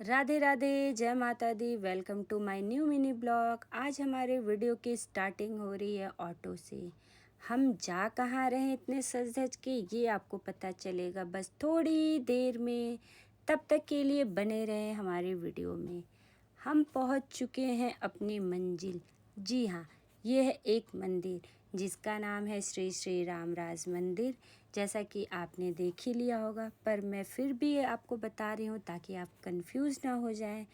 राधे राधे, जय माता दी। Welcome to my new mini blog. आज हमारे वीडियो की स्टार्टिंग हो रही है ऑटो से। हम जा कहाँ रहे हैं इतने सज धज के, ये आपको पता चलेगा बस थोड़ी देर में। तब तक के लिए बने रहे हमारे वीडियो में। हम पहुंच चुके हैं अपनी मंजिल। जी हाँ, ये है एक मंदिर जिसका नाम है श्री श्री रामराज मंदिर। जैसा कि आपने देख ही लिया होगा, पर मैं फिर भी आपको बता रही हूँ ताकि आप कंफ्यूज ना हो जाएं।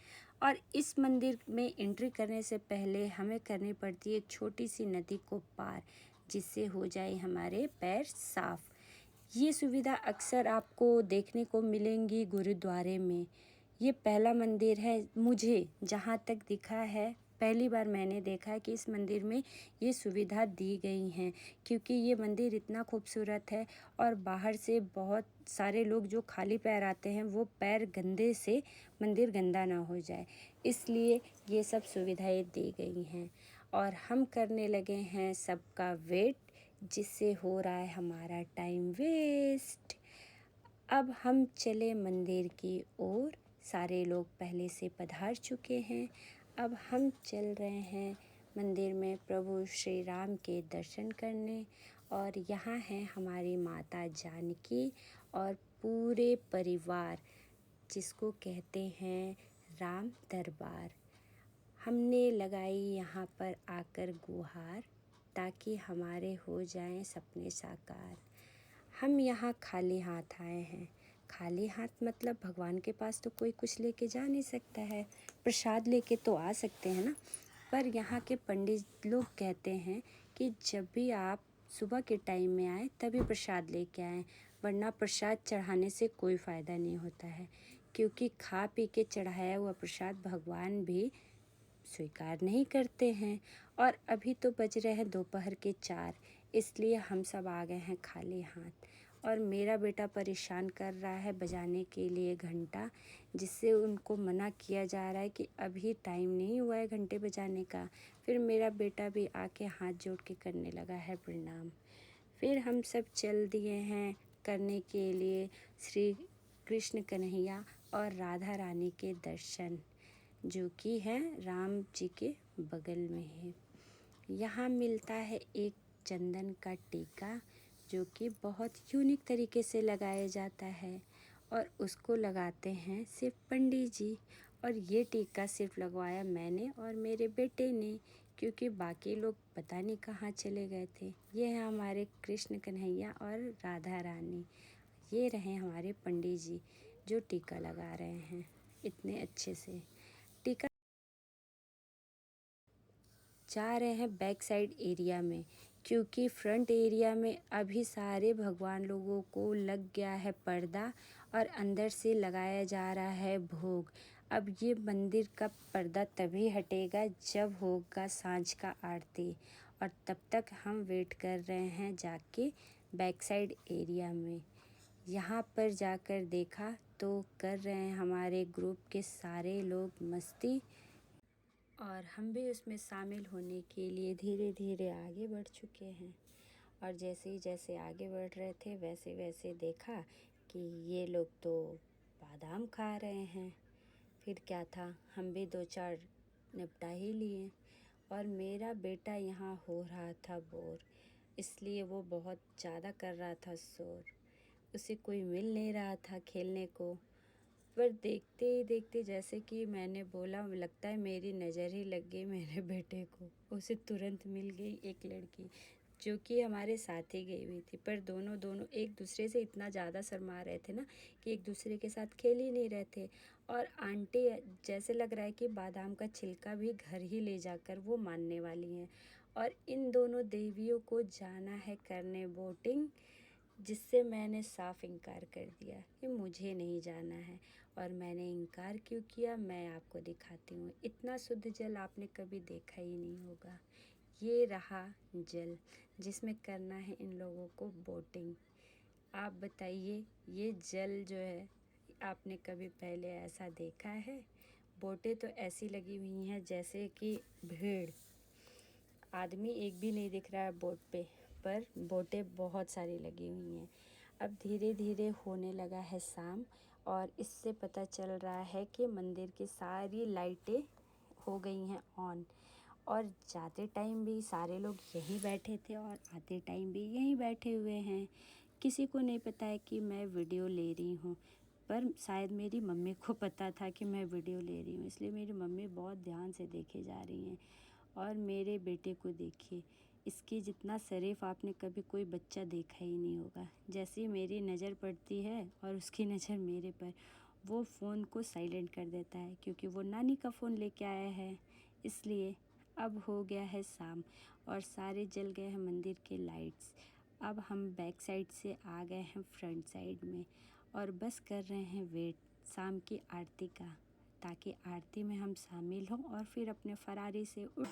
और इस मंदिर में एंट्री करने से पहले हमें करनी पड़ती है एक छोटी सी नदी को पार, जिससे हो जाए हमारे पैर साफ। ये सुविधा अक्सर आपको देखने को मिलेंगी गुरुद्वारे में। ये पहला मंदिर है मुझे जहाँ तक दिखा है, पहली बार मैंने देखा है कि इस मंदिर में ये सुविधा दी गई हैं, क्योंकि ये मंदिर इतना खूबसूरत है और बाहर से बहुत सारे लोग जो खाली पैर आते हैं वो पैर गंदे से मंदिर गंदा ना हो जाए, इसलिए ये सब सुविधाएं दी गई हैं। और हम करने लगे हैं सबका वेट, जिससे हो रहा है हमारा टाइम वेस्ट। अब हम चले मंदिर की ओर। सारे लोग पहले से पधार चुके हैं। अब हम चल रहे हैं मंदिर में प्रभु श्री राम के दर्शन करने। और यहाँ है हमारी माता जानकी और पूरे परिवार, जिसको कहते हैं राम दरबार। हमने लगाई यहाँ पर आकर गुहार, ताकि हमारे हो जाएं सपने साकार। हम यहाँ खाली हाथ आए हैं। खाली हाथ मतलब भगवान के पास तो कोई कुछ लेके जा नहीं सकता है, प्रसाद लेके तो आ सकते हैं ना। पर यहाँ के पंडित लोग कहते हैं कि जब भी आप सुबह के टाइम में आए तभी प्रसाद लेके आएँ, वरना प्रसाद चढ़ाने से कोई फ़ायदा नहीं होता है, क्योंकि खा पी के चढ़ाया हुआ प्रसाद भगवान भी स्वीकार नहीं करते हैं। और अभी तो बज रहे हैं दोपहर के 4, इसलिए हम सब आ गए हैं खाली हाथ। और मेरा बेटा परेशान कर रहा है बजाने के लिए घंटा, जिससे उनको मना किया जा रहा है कि अभी टाइम नहीं हुआ है घंटे बजाने का। फिर मेरा बेटा भी आके हाथ जोड़ के करने लगा है प्रणाम। फिर हम सब चल दिए हैं करने के लिए श्री कृष्ण कन्हैया और राधा रानी के दर्शन, जो कि हैं राम जी के बगल में है। यहाँ मिलता है एक चंदन का टीका, जो कि बहुत यूनिक तरीके से लगाया जाता है, और उसको लगाते हैं सिर्फ पंडित जी। और ये टीका सिर्फ लगवाया मैंने और मेरे बेटे ने, क्योंकि बाकी लोग पता नहीं कहाँ चले गए थे। ये है हमारे कृष्ण कन्हैया और राधा रानी। ये रहे हमारे पंडित जी जो टीका लगा रहे हैं इतने अच्छे से। टीका जा रहे हैं बैक साइड एरिया में, क्योंकि फ्रंट एरिया में अभी सारे भगवान लोगों को लग गया है पर्दा और अंदर से लगाया जा रहा है भोग। अब ये मंदिर का पर्दा तभी हटेगा जब होगा सांझ का आरती, और तब तक हम वेट कर रहे हैं जाके बैक साइड एरिया में। यहाँ पर जाकर देखा तो कर रहे हैं हमारे ग्रुप के सारे लोग मस्ती, और हम भी उसमें शामिल होने के लिए धीरे धीरे आगे बढ़ चुके हैं। और जैसे ही जैसे आगे बढ़ रहे थे वैसे वैसे देखा कि ये लोग तो बादाम खा रहे हैं। फिर क्या था, हम भी 2-4 निपटा ही लिए। और मेरा बेटा यहाँ हो रहा था बोर, इसलिए वो बहुत ज़्यादा कर रहा था शोर। उसे कोई मिल नहीं रहा था खेलने को। पर देखते ही देखते, जैसे कि मैंने बोला, लगता है मेरी नज़र ही लग गई मेरे बेटे को। उसे तुरंत मिल गई एक लड़की जो कि हमारे साथ ही गई हुई थी। पर दोनों दोनों एक दूसरे से इतना ज़्यादा शर्मा रहे थे ना कि एक दूसरे के साथ खेल ही नहीं रहे थे। और आंटी जैसे लग रहा है कि बादाम का छिलका भी घर ही ले जाकर वो मानने वाली हैं। और इन दोनों देवियों को जाना है करने बोटिंग, जिससे मैंने साफ इनकार कर दिया कि मुझे नहीं जाना है। और मैंने इनकार क्यों किया, मैं आपको दिखाती हूँ। इतना शुद्ध जल आपने कभी देखा ही नहीं होगा। ये रहा जल जिसमें करना है इन लोगों को बोटिंग। आप बताइए, ये जल जो है आपने कभी पहले ऐसा देखा है? बोटें तो ऐसी लगी हुई हैं जैसे कि भीड़। आदमी एक भी नहीं दिख रहा है बोट पे, पर बोटें बहुत सारी लगी हुई हैं। अब धीरे धीरे होने लगा है शाम, और इससे पता चल रहा है कि मंदिर की सारी लाइटें हो गई हैं ऑन। और जाते टाइम भी सारे लोग यहीं बैठे थे और आते टाइम भी यहीं बैठे हुए हैं। किसी को नहीं पता है कि मैं वीडियो ले रही हूँ, पर शायद मेरी मम्मी को पता था कि मैं वीडियो ले रही हूँ, इसलिए मेरी मम्मी बहुत ध्यान से देखे जा रही हैं। और मेरे बेटे को देखिए, इसके जितना शरीफ आपने कभी कोई बच्चा देखा ही नहीं होगा। जैसे ही मेरी नज़र पड़ती है और उसकी नज़र मेरे पर, वो फ़ोन को साइलेंट कर देता है, क्योंकि वो नानी का फ़ोन लेके आया है। इसलिए अब हो गया है शाम और सारे जल गए हैं मंदिर के लाइट्स। अब हम बैक साइड से आ गए हैं फ्रंट साइड में और बस कर रहे हैं वेट शाम की आरती का, ताकि आरती में हम शामिल हों और फिर अपने फरारी से उठ।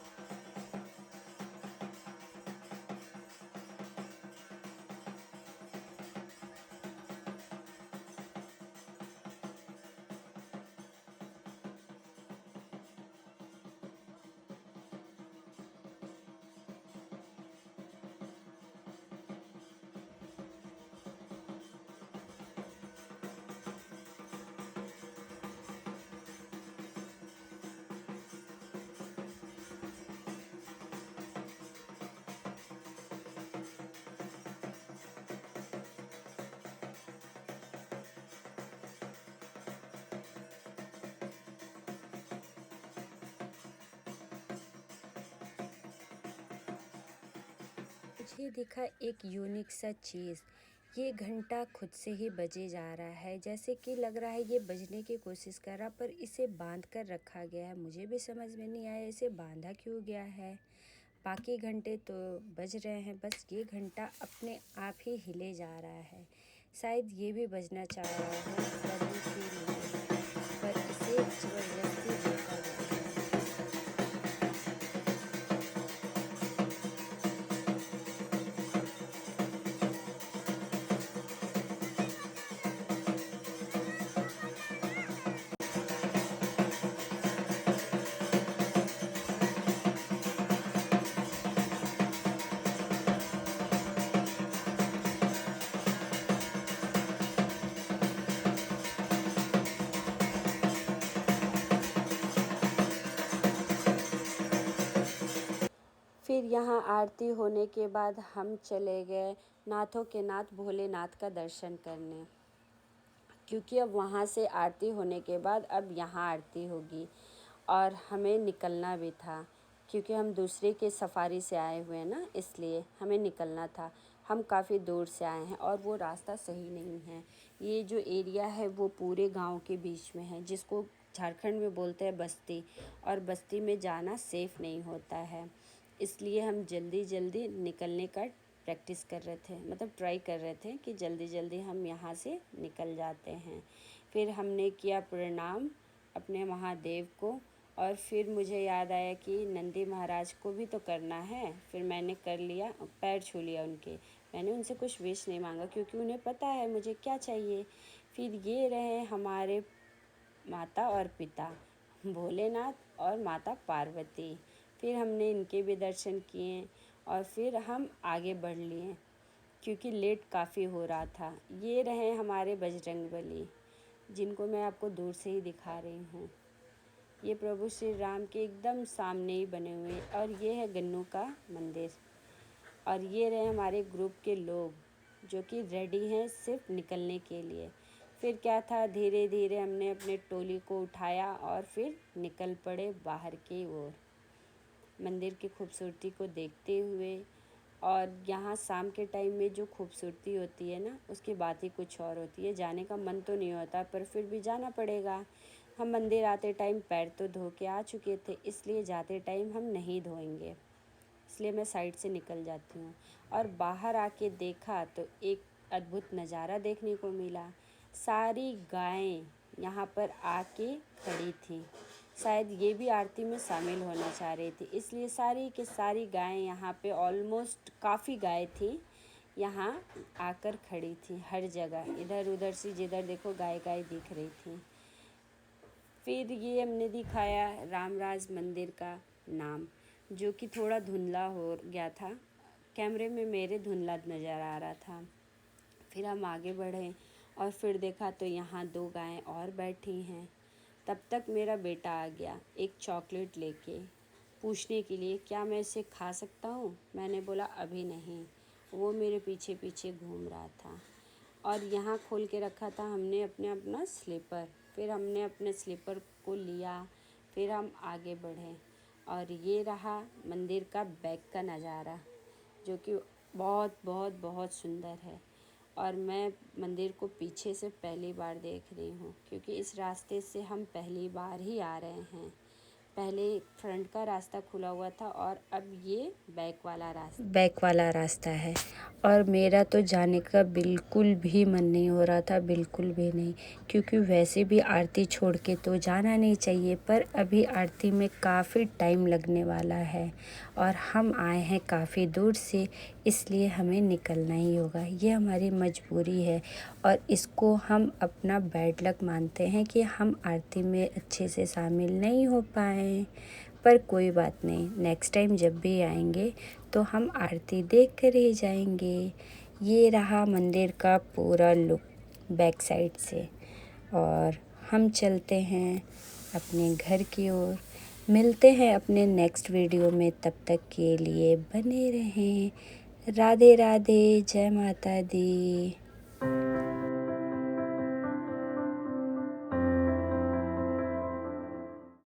मुझे दिखा एक यूनिक सा चीज़। ये घंटा खुद से ही बजे जा रहा है, जैसे कि लग रहा है ये बजने की कोशिश कर रहा, पर इसे बांध कर रखा गया है। मुझे भी समझ में नहीं आया इसे बांधा क्यों गया है। बाकी घंटे तो बज रहे हैं, बस ये घंटा अपने आप ही हिले जा रहा है। शायद ये भी बजना चाह रहा है बजने के लिए, पर इसे ज़बरदस्ती रोका गया है। फिर यहाँ आरती होने के बाद हम चले गए नाथों के नाथ भोलेनाथ का दर्शन करने, क्योंकि अब वहाँ से आरती होने के बाद अब यहाँ आरती होगी और हमें निकलना भी था, क्योंकि हम दूसरे के सफारी से आए हुए हैं ना, इसलिए हमें निकलना था। हम काफ़ी दूर से आए हैं और वो रास्ता सही नहीं है। ये जो एरिया है वो पूरे गांव के बीच में है, जिसको झारखंड में बोलते हैं बस्ती, और बस्ती में जाना सेफ़ नहीं होता है। इसलिए हम जल्दी जल्दी निकलने का प्रैक्टिस कर रहे थे, मतलब ट्राई कर रहे थे कि जल्दी जल्दी हम यहाँ से निकल जाते हैं। फिर हमने किया प्रणाम अपने महादेव को, और फिर मुझे याद आया कि नंदी महाराज को भी तो करना है। फिर मैंने कर लिया, पैर छू लिया उनके। मैंने उनसे कुछ विश नहीं मांगा, क्योंकि उन्हें पता है मुझे क्या चाहिए। फिर ये रहे हमारे माता और पिता, भोलेनाथ और माता पार्वती। फिर हमने इनके भी दर्शन किए और फिर हम आगे बढ़ लिए, क्योंकि लेट काफ़ी हो रहा था। ये रहे हमारे बजरंगबली, जिनको मैं आपको दूर से ही दिखा रही हूँ। ये प्रभु श्री राम के एकदम सामने ही बने हुए हैं। और ये है गन्नू का मंदिर। और ये रहे हमारे ग्रुप के लोग, जो कि रेडी हैं सिर्फ निकलने के लिए। फिर क्या था, धीरे धीरे हमने अपने टोली को उठाया और फिर निकल पड़े बाहर की ओर, मंदिर की खूबसूरती को देखते हुए। और यहाँ शाम के टाइम में जो खूबसूरती होती है ना, उसकी बात ही कुछ और होती है। जाने का मन तो नहीं होता, पर फिर भी जाना पड़ेगा। हम मंदिर आते टाइम पैर तो धो के आ चुके थे, इसलिए जाते टाइम हम नहीं धोएंगे, इसलिए मैं साइड से निकल जाती हूँ। और बाहर आके देखा तो एक अद्भुत नज़ारा देखने को मिला। सारी गायें यहाँ पर आके खड़ी थीं। शायद ये भी आरती में शामिल होना चाह रही थी, इसलिए सारी की सारी गायें यहाँ पे ऑलमोस्ट काफ़ी गायें थी, यहाँ आकर खड़ी थी। हर जगह इधर उधर से जिधर देखो गाय गाय दिख रही थी। फिर ये हमने दिखाया रामराज मंदिर का नाम, जो कि थोड़ा धुंधला हो गया था, कैमरे में मेरे धुंधला नज़र आ रहा था। फिर हम आगे बढ़े और फिर देखा तो यहाँ 2 गायें और बैठी हैं। तब तक मेरा बेटा आ गया एक चॉकलेट लेके, पूछने के लिए क्या मैं इसे खा सकता हूँ। मैंने बोला अभी नहीं। वो मेरे पीछे पीछे घूम रहा था और यहाँ खोल के रखा था हमने अपना स्लीपर। फिर हमने अपने स्लीपर को लिया, फिर हम आगे बढ़े और ये रहा मंदिर का बैक का नज़ारा, जो कि बहुत बहुत बहुत सुंदर है। और मैं मंदिर को पीछे से पहली बार देख रही हूँ, क्योंकि इस रास्ते से हम पहली बार ही आ रहे हैं। पहले फ्रंट का रास्ता खुला हुआ था और अब ये बैक वाला रास्ता है। और मेरा तो जाने का बिल्कुल भी मन नहीं हो रहा था, बिल्कुल भी नहीं, क्योंकि वैसे भी आरती छोड़ के तो जाना नहीं चाहिए, पर अभी आरती में काफ़ी टाइम लगने वाला है और हम आए हैं काफ़ी दूर से, इसलिए हमें निकलना ही होगा। ये हमारी मजबूरी है और इसको हम अपना बैड लक मानते हैं कि हम आरती में अच्छे से शामिल नहीं हो पाए। पर कोई बात नहीं, नेक्स्ट टाइम जब भी आएंगे तो हम आरती देख कर ही जाएंगे। ये रहा मंदिर का पूरा लुक बैक साइड से और हम चलते हैं अपने घर की ओर। मिलते हैं अपने नेक्स्ट वीडियो में, तब तक के लिए बने रहें। राधे राधे, जय माता दी।